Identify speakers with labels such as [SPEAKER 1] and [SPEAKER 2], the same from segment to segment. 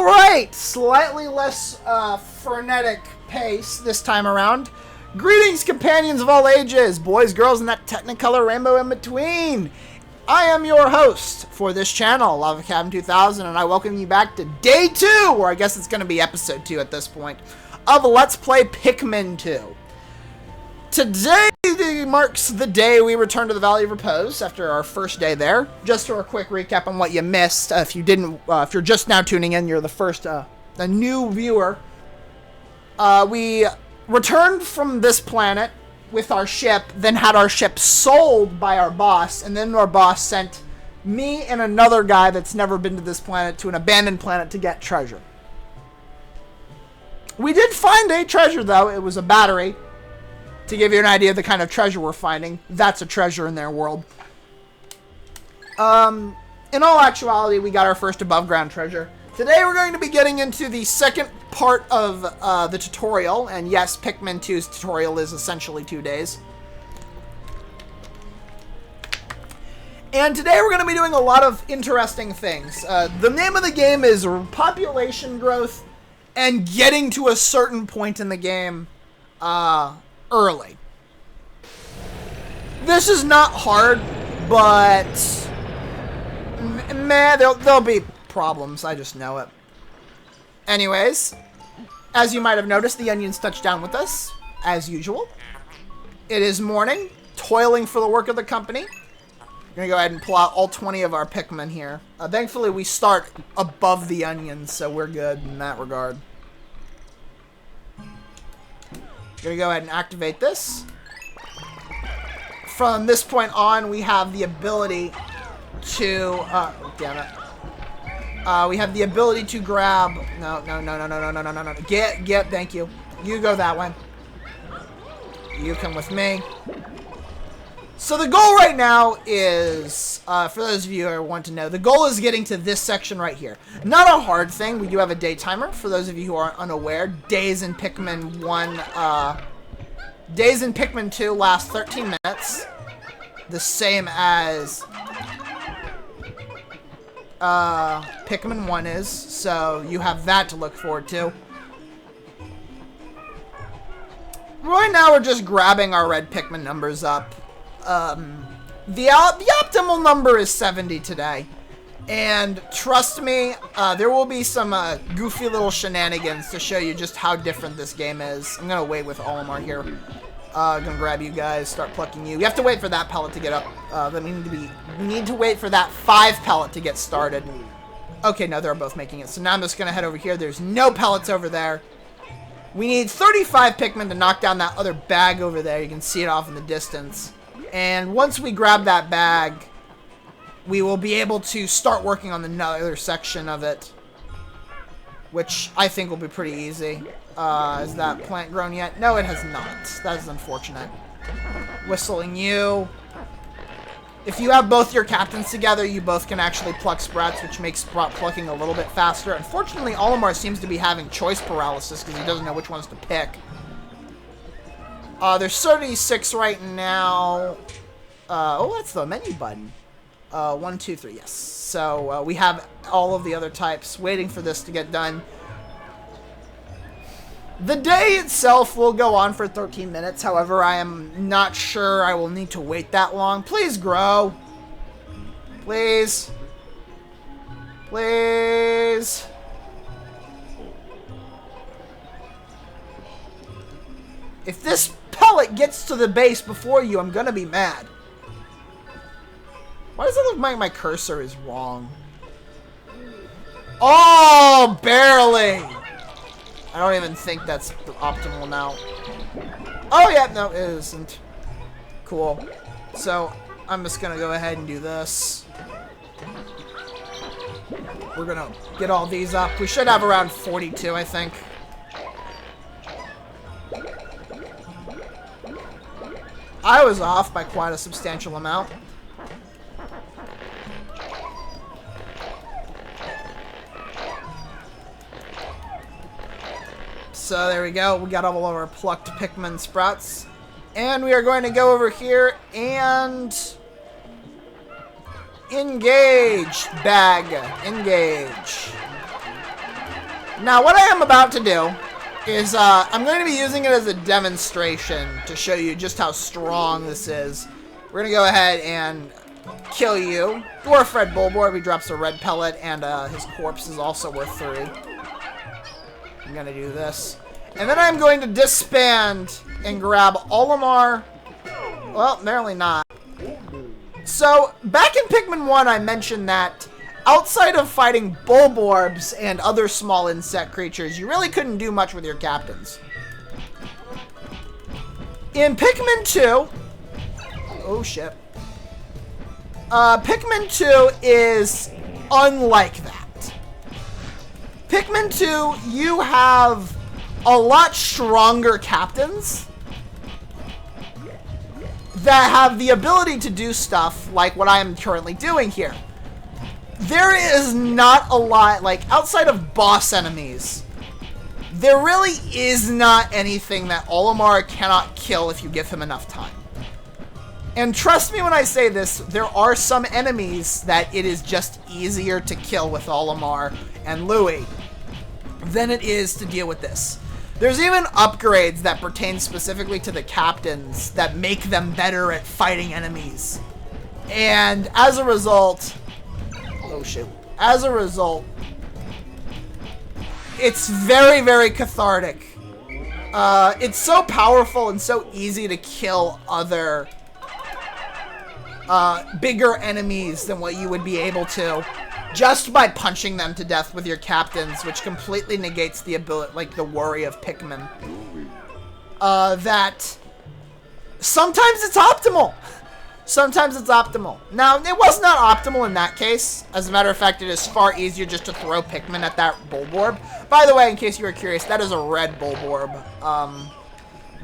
[SPEAKER 1] All right, slightly less frenetic pace this time around. Greetings, companions of all ages, boys, girls, and that Technicolor rainbow in between. I am your host for this channel, Lava Cabin 2000, and I welcome you back to Day 2, or I guess it's going to be Episode 2 at this point, of Let's Play Pikmin 2. Today marks the day we return to the Valley of Repose after our first day there. Just for a quick recap on what you missed, if you're just now tuning in, you're the first, a new viewer. We returned from this planet with our ship, then had our ship sold by our boss, and then our boss sent me and another guy that's never been to this planet to an abandoned planet to get treasure. We did find a treasure, though. It was a battery. To give you an idea of the kind of treasure we're finding, that's a treasure in their world. In all actuality, we got our first above ground treasure. Today we're going to be getting into the second part of the tutorial, and yes, Pikmin 2's tutorial is essentially 2 days. And today we're going to be doing a lot of interesting things. The name of the game is population growth and getting to a certain point in the game early. This is not hard, but man, there'll be problems. I just know it. Anyways, as you might have noticed, the onions touched down with us, as usual. It is morning, toiling for the work of the company. We're going to go ahead and pull out all 20 of our Pikmin here. Thankfully, we start above the onions, so we're good in that regard. Gonna go ahead and activate this. From this point on, we have the ability to damn it. We have the ability to grab no. Get, thank you. You go that way. You come with me. So the goal right now is, for those of you who want to know, the goal is getting to this section right here. Not a hard thing. We do have a day timer. For those of you who are unaware, days in Pikmin 2 last 13 minutes. The same as Pikmin 1 is. So you have that to look forward to. Right now we're just grabbing our red Pikmin numbers up. The optimal number is 70 today, and trust me, there will be some goofy little shenanigans to show you just how different this game is. I'm gonna wait with Olimar here. Gonna grab you guys, start plucking you. You have to wait for that pellet to get up. We need to wait for that 5 pellet to get started. Okay, no, they're both making it. So now I'm just gonna head over here. There's no pellets over there. We need 35 Pikmin to knock down that other bag over there. You can see it off in the distance. And once we grab that bag, we will be able to start working on another section of it, which I think will be pretty easy. Is that plant grown yet? No, it has not. That is unfortunate. Whistling you. If you have both your captains together, you both can actually pluck sprats, which makes sprout plucking a little bit faster. Unfortunately, Olimar seems to be having choice paralysis because he doesn't know which ones to pick. There's 36 right now. Oh, that's the menu button. 1, 2, 3, yes. So, we have all of the other types waiting for this to get done. The day itself will go on for 13 minutes. However, I am not sure I will need to wait that long. Please grow. Please. Please. If this pellet gets to the base before you, I'm gonna be mad. Why does it look like my cursor is wrong? Oh, barely! I don't even think that's optimal now. Oh, yeah, no, it isn't. Cool. So, I'm just gonna go ahead and do this. We're gonna get all these up. We should have around 42, I think. I was off by quite a substantial amount. So there we go. We got all of our plucked Pikmin sprouts. And we are going to go over here and engage. Bag. Engage. Now, what I am about to do is I'm going to be using it as a demonstration to show you just how strong this is. We're going to go ahead and kill you. Dwarf Red Bulborb, he drops a red pellet, and his corpse is also worth 3. I'm going to do this. And then I'm going to disband and grab Olimar. Well, apparently not. So, back in Pikmin 1, I mentioned that outside of fighting Bulborbs and other small insect creatures, you really couldn't do much with your captains. In Pikmin 2... Oh, shit. Pikmin 2 is unlike that. Pikmin 2, you have a lot stronger captains that have the ability to do stuff like what I am currently doing here. There is not a lot, like, outside of boss enemies, there really is not anything that Olimar cannot kill if you give him enough time. And trust me when I say this, there are some enemies that it is just easier to kill with Olimar and Louie than it is to deal with this. There's even upgrades that pertain specifically to the captains that make them better at fighting enemies. And as a result... Oh, shoot. As a result, it's very, very cathartic. It's so powerful and so easy to kill other bigger enemies than what you would be able to just by punching them to death with your captains, which completely negates the ability, like the worry of Pikmin. That sometimes it's optimal. Sometimes it's optimal. Now, it was not optimal in that case. As a matter of fact, it is far easier just to throw Pikmin at that Bulborb. By the way, in case you were curious, that is a red Bulborb.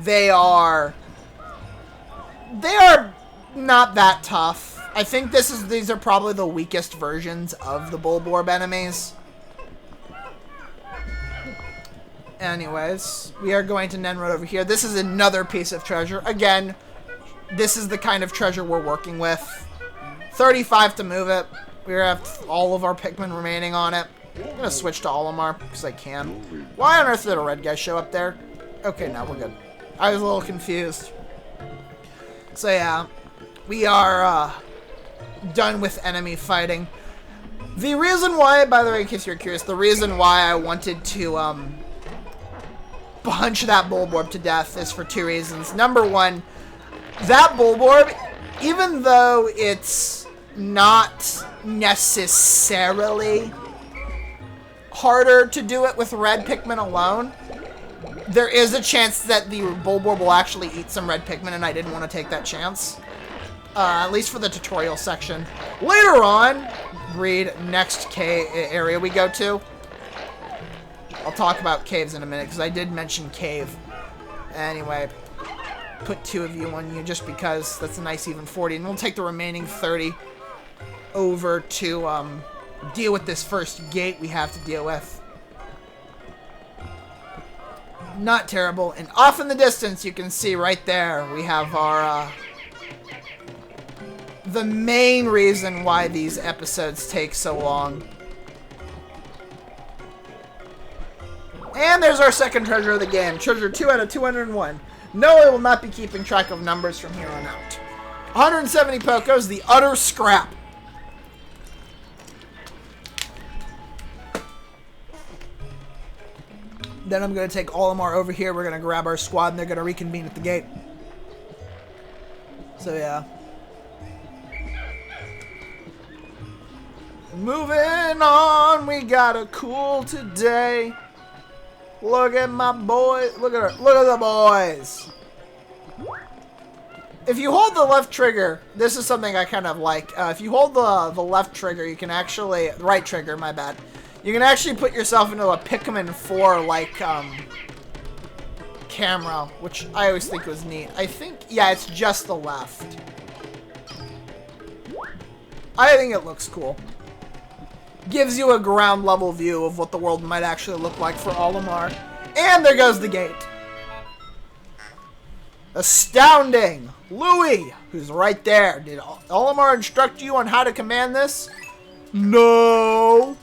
[SPEAKER 1] They are not that tough. I think these are probably the weakest versions of the Bulborb enemies. Anyways, we are going to Nenrod over here. This is another piece of treasure. Again, this is the kind of treasure we're working with. 35 to move it. We have all of our Pikmin remaining on it. I'm going to switch to Olimar because I can. Why on earth did a red guy show up there? Okay, now we're good. I was a little confused. So yeah, we are done with enemy fighting. The reason why, by the way, in case you're curious, the reason why I wanted to punch that Bulborb to death is for 2 reasons. Number one, that Bulborb, even though it's not necessarily harder to do it with red Pikmin alone, there is a chance that the Bulborb will actually eat some red Pikmin, and I didn't want to take that chance. At least for the tutorial section. Later on, read next cave area we go to. I'll talk about caves in a minute, because I did mention cave. Anyway, put 2 of you on you just because that's a nice even 40. And we'll take the remaining 30 over to deal with this first gate we have to deal with. Not terrible. And off in the distance, you can see right there, we have our... the main reason why these episodes take so long. And there's our second treasure of the game. Treasure 2 out of 201. No, I will not be keeping track of numbers from here on out. 170 Pokos, the utter scrap. Then I'm going to take Olimar over here. We're going to grab our squad, and they're going to reconvene at the gate. So, yeah. Moving on, we got a cool today. Look at my boy. Look at her. Look at the boys. If you hold the left trigger, this is something I kind of like. If you hold the left trigger, you can actually... right trigger, my bad. You can actually put yourself into a Pikmin 4 like camera, which I always think was neat. I think, yeah, it's just the left. I think it looks cool. Gives you a ground level view of what the world might actually look like for Olimar. And there goes the gate. Astounding! Louie, who's right there. Did Olimar instruct you on how to command this? No!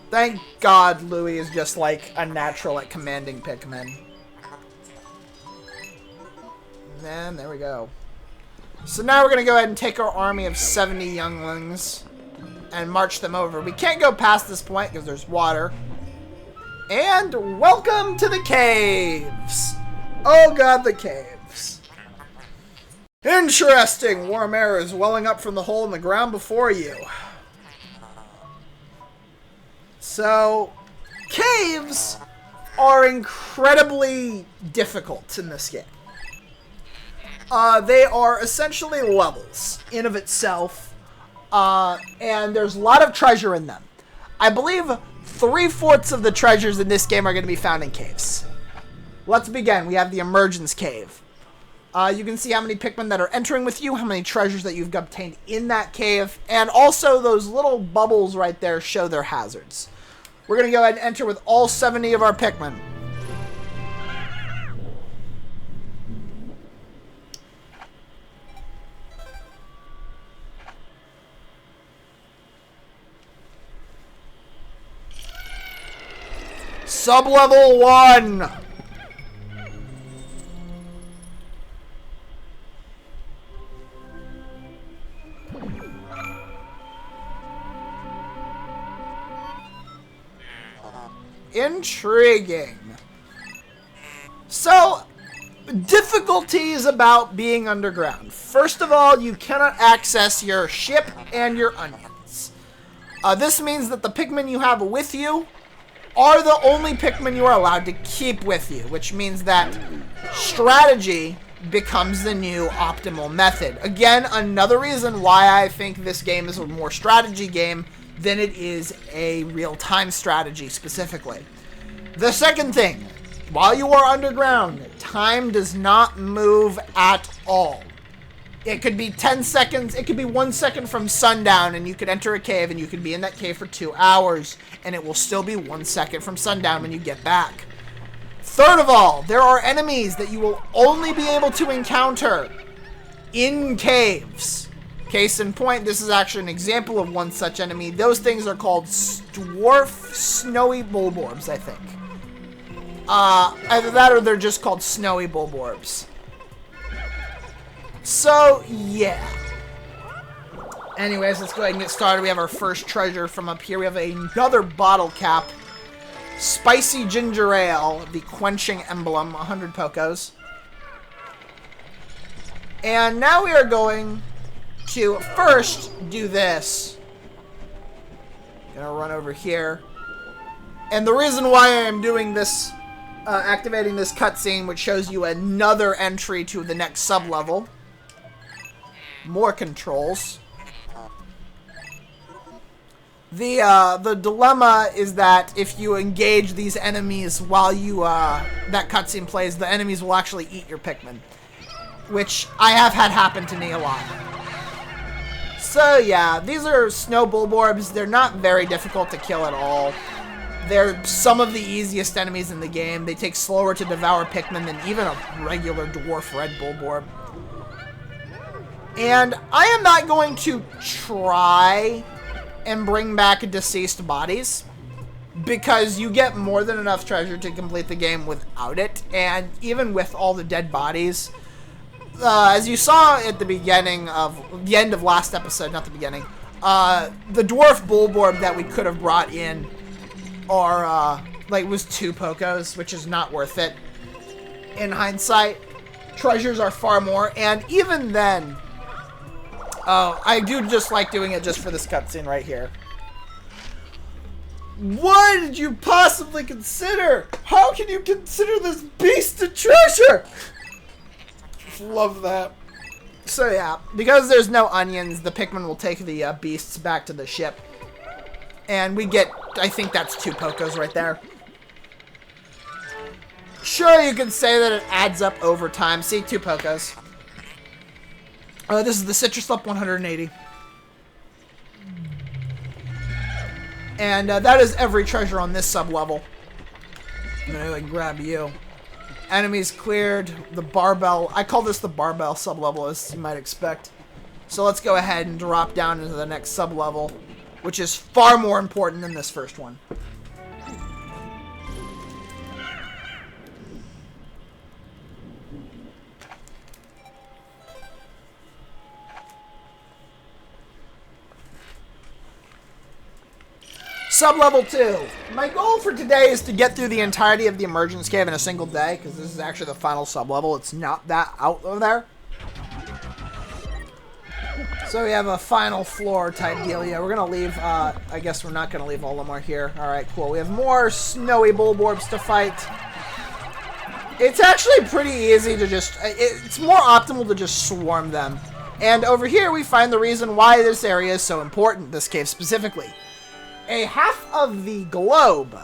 [SPEAKER 1] Thank God Louis is just like a natural at commanding Pikmin. And there we go. So now we're going to go ahead and take our army of 70 younglings and march them over. We can't go past this point because there's water. And welcome to the caves. Oh God, the caves. Interesting. Warm air is welling up from the hole in the ground before you. So, caves are incredibly difficult in this game. They are essentially levels in of itself, and there's a lot of treasure in them. I believe 3/4 of the treasures in this game are going to be found in caves. Let's begin. We have the Emergence Cave. You can see how many Pikmin that are entering with you, how many treasures that you've obtained in that cave, and also those little bubbles right there show their hazards. We're going to go ahead and enter with all 70 of our Pikmin. Sublevel 1! Intriguing. So, difficulties about being underground. First of all, you cannot access your ship and your onions. This means that the Pikmin you have with you are the only Pikmin you are allowed to keep with you, which means that strategy becomes the new optimal method. Again, another reason why I think this game is a more strategy game than it is a real-time strategy specifically. The second thing, while you are underground, time does not move at all. It could be 10 seconds, it could be 1 second from sundown, and you could enter a cave, and you could be in that cave for 2 hours, and it will still be 1 second from sundown when you get back. Third of all, there are enemies that you will only be able to encounter in caves. Case in point, this is actually an example of one such enemy. Those things are called dwarf snowy bulborbs, I think. Either that or they're just called snowy bulborbs. So, yeah. Anyways, let's go ahead and get started. We have our first treasure from up here. We have another bottle cap. Spicy ginger ale, the quenching emblem, 100 Pokos. And now we are going to first do this. Gonna run over here. And the reason why I am doing this, activating this cutscene, which shows you another entry to the next sub-level. More controls. The dilemma is that if you engage these enemies while you, that cutscene plays, the enemies will actually eat your Pikmin. Which I have had happen to me a lot. So yeah, these are snow bulborbs. They're not very difficult to kill at all. They're some of the easiest enemies in the game. They take slower to devour Pikmin than even a regular dwarf red bulborb. And I am not going to try and bring back deceased bodies, because you get more than enough treasure to complete the game without it. And even with all the dead bodies, as you saw at the beginning of the end of last episode, not the beginning, the dwarf bulborb that we could have brought in are was 2 Pokos, which is not worth it in hindsight. Treasures are far more, and even then, I do just like doing it just for this cutscene right here. What did you possibly consider? How can you consider this beast a treasure? Love that. So yeah, because there's no onions, the Pikmin will take the beasts back to the ship. And we get, I think that's 2 Pokos right there. Sure, you can say that it adds up over time. See, 2 Pokos. This is the Citrus Lump 180. And that is every treasure on this sub-level. I'm gonna grab you. Enemies cleared. The barbell. I call this the barbell sub-level, as you might expect. So let's go ahead and drop down into the next sub-level, which is far more important than this first one. Sub-level 2. My goal for today is to get through the entirety of the Emergence Cave in a single day, because this is actually the final sub-level. It's not that out of there. So we have a final floor type deal. Yeah, we're going to leave, I guess we're not going to leave Olimar here. Alright, cool. We have more snowy bulborbs to fight. It's actually pretty easy to just, it's more optimal to just swarm them. And over here we find the reason why this area is so important, this cave specifically. A half of the globe.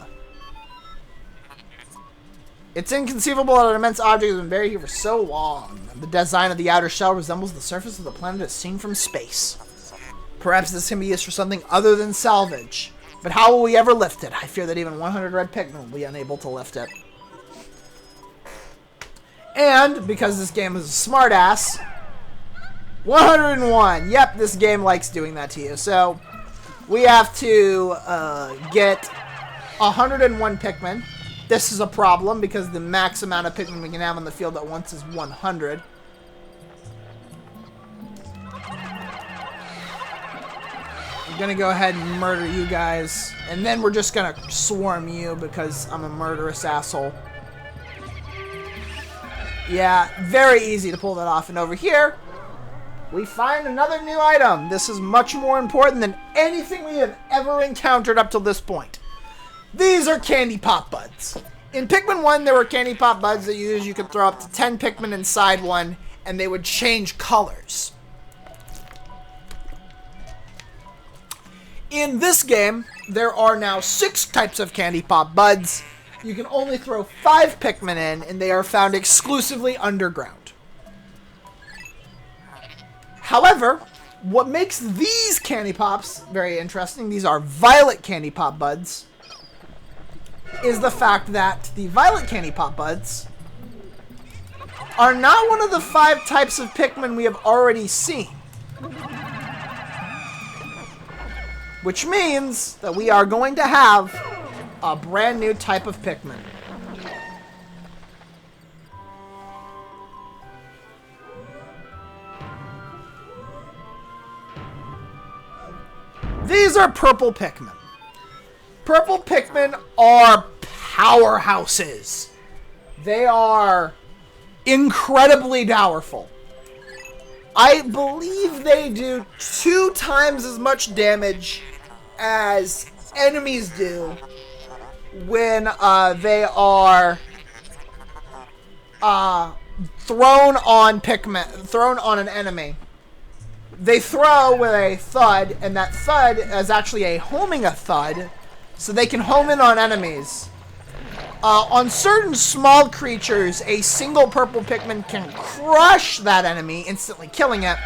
[SPEAKER 1] It's inconceivable that an immense object has been buried here for so long. The design of the outer shell resembles the surface of the planet as seen from space. Perhaps this can be used for something other than salvage. But how will we ever lift it? I fear that even 100 red Pikmin will be unable to lift it. And, because this game is a smartass, 101. Yep, this game likes doing that to you. So, we have to get 101 Pikmin. This is a problem because the max amount of Pikmin we can have on the field at once is 100. I'm going to go ahead and murder you guys. And then we're just going to swarm you because I'm a murderous asshole. Yeah, very easy to pull that off. And over here, we find another new item. This is much more important than anything we have ever encountered up till this point. These are candy pop buds. In Pikmin 1, there were candy pop buds that you could throw up to 10 Pikmin inside one, and they would change colors. In this game, there are now 6 types of candy pop buds. You can only throw 5 Pikmin in, and they are found exclusively underground. However, what makes these candy pops very interesting, these are violet candy pop buds, is the fact that the violet candy pop buds are not one of the 5 types of Pikmin we have already seen. Which means that we are going to have a brand new type of Pikmin. These are purple Pikmin. Purple Pikmin are powerhouses. They are incredibly powerful. I believe they do 2 times as much damage as enemies do when they are thrown on an enemy. They throw with a thud, and that thud is actually a homing a thud, so they can home in on enemies. On certain small creatures, a single purple Pikmin can crush that enemy, instantly killing it.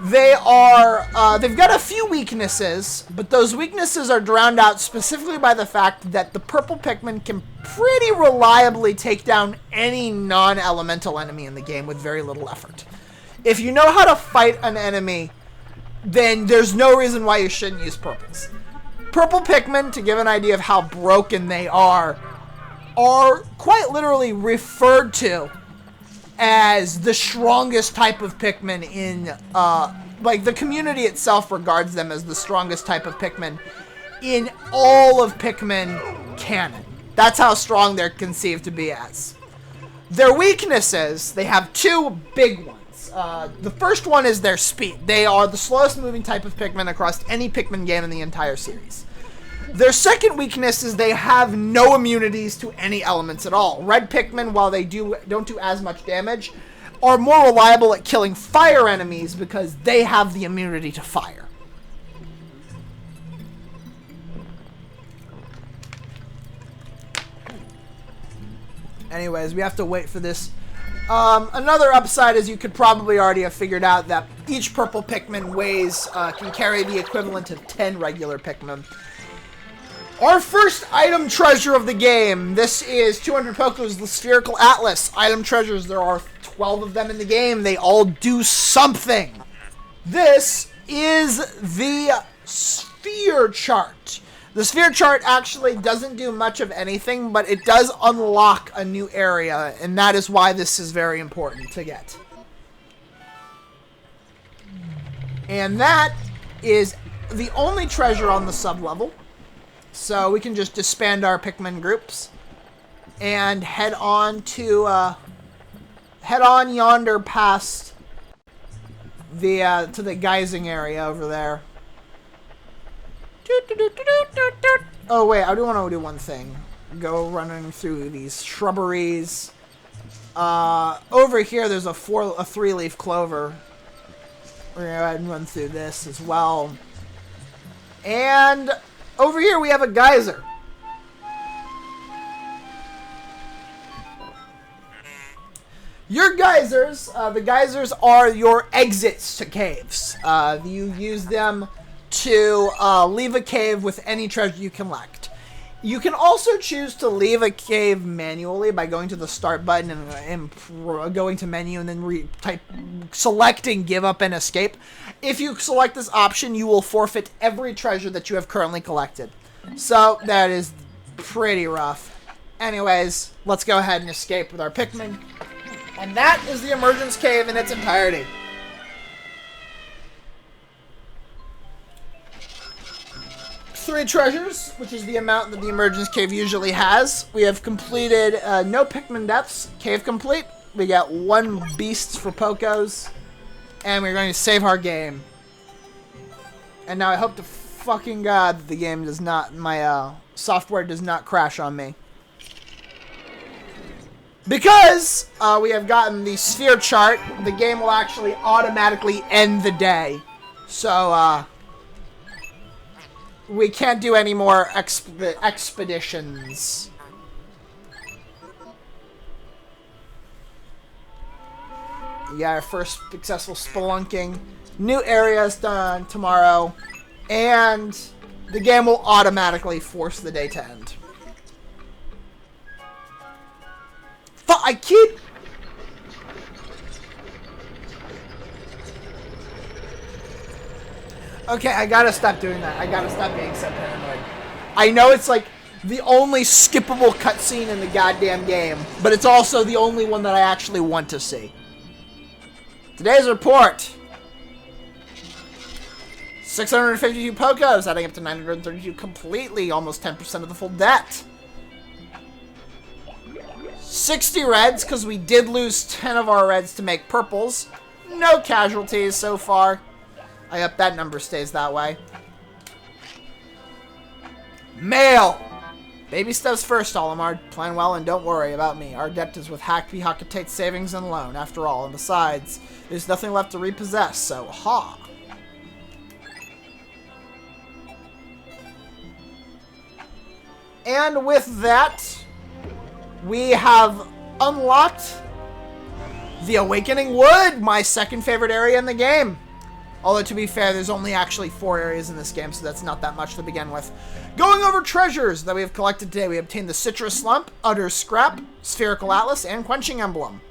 [SPEAKER 1] They've got a few weaknesses, but those weaknesses are drowned out specifically by the fact that the purple Pikmin can pretty reliably take down any non-elemental enemy in the game with very little effort. If you know how to fight an enemy, then there's no reason why you shouldn't use purples. Purple Pikmin, to give an idea of how broken they are quite literally referred to as the strongest type of Pikmin in, like, the community itself regards them as the strongest type of Pikmin in all of Pikmin canon. That's how strong they're conceived to be as. Their weaknesses, they have 2 big ones. The first one is their speed. They are the slowest moving type of Pikmin across any Pikmin game in the entire series. Their second weakness is they have no immunities to any elements at all. Red Pikmin, while they don't do as much damage, are more reliable at killing fire enemies because they have the immunity to fire. Anyways, we have to wait for this. Another upside is you could probably already have figured out that each purple Pikmin can carry the equivalent of 10 regular Pikmin. Our first item treasure of the game. This is 200 Poko's the Spherical Atlas. Item treasures, there are 12 of them in the game. They all do something. This is the Sphere Chart. The Sphere Chart actually doesn't do much of anything, but it does unlock a new area, and that is why this is very important to get. And that is the only treasure on the sub-level. So we can just disband our Pikmin groups and head on yonder past the to the geysing area over there. Oh wait, I do want to do one thing. Go running through these shrubberies. Over here there's a 3-leaf clover. We're gonna go ahead and run through this as well. And over here we have a geyser. Your geysers, the geysers are your exits to caves. You use them to leave a cave with any treasure you collect. You can also choose to leave a cave manually by going to the start button and going to menu and then selecting give up and escape. If you select this option, you will forfeit every treasure that you have currently collected. So that is pretty rough. Anyways, let's go ahead and escape with our Pikmin. And that is the emergence cave in its entirety. Three treasures, which is the amount that the emergence cave usually has. We have completed no Pikmin deaths. Cave complete. We got 1 beasts for Pokos. And we're going to save our game. And now I hope to fucking God that the game does not, my software does not crash on me. Because we have gotten the sphere chart, the game will actually automatically end the day. So, we can't do any more expeditions. Yeah, our first successful spelunking. New areas done tomorrow. And the game will automatically force the day to end. I keep... Okay, I gotta stop doing that. I gotta stop being so paranoid. I know it's like the only skippable cutscene in the goddamn game, but it's also the only one that I actually want to see. Today's report. 652 Pokos, adding up to 932 completely, almost 10% of the full debt. 60 reds, because we did lose 10 of our reds to make purples. No casualties so far. I hope that number stays that way. Mail! Baby steps first, Olimar. Plan well and don't worry about me. Our debt is with Hackby Hockatate Savings and Loan, after all. And besides, there's nothing left to repossess, so ha! And with that, we have unlocked the Awakening Wood, my second favorite area in the game. Although, to be fair, there's only actually 4 areas in this game, so that's not that much to begin with. Going over treasures that we have collected today, we obtained the Citrus Lump, Utter Scrap, Spherical Atlas, and Quenching Emblem.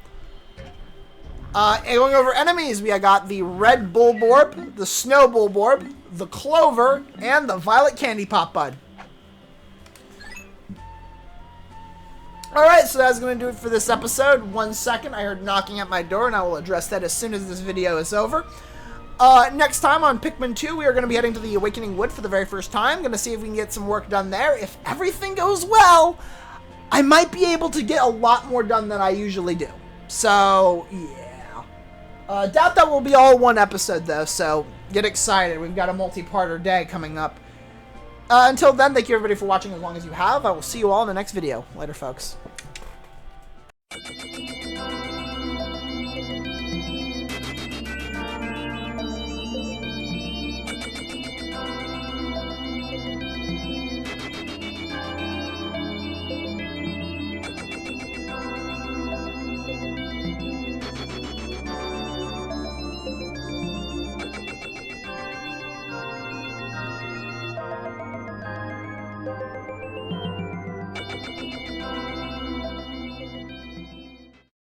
[SPEAKER 1] And going over enemies, we got the Red Bulborb, the Snow Bulborb, the Clover, and the Violet Candy Pop Bud. Alright, so that's going to do it for this episode. 1 second, I heard knocking at my door, and I will address that as soon as this video is over. Next time on Pikmin 2, we are going to be heading to the Awakening Wood for the very first time. Going to see if we can get some work done there. If everything goes well, I might be able to get a lot more done than I usually do. So, yeah. Doubt that will be all one episode, though, so get excited. We've got a multi-parter day coming up. Until then, thank you everybody for watching as long as you have. I will see you all in the next video. Later, folks.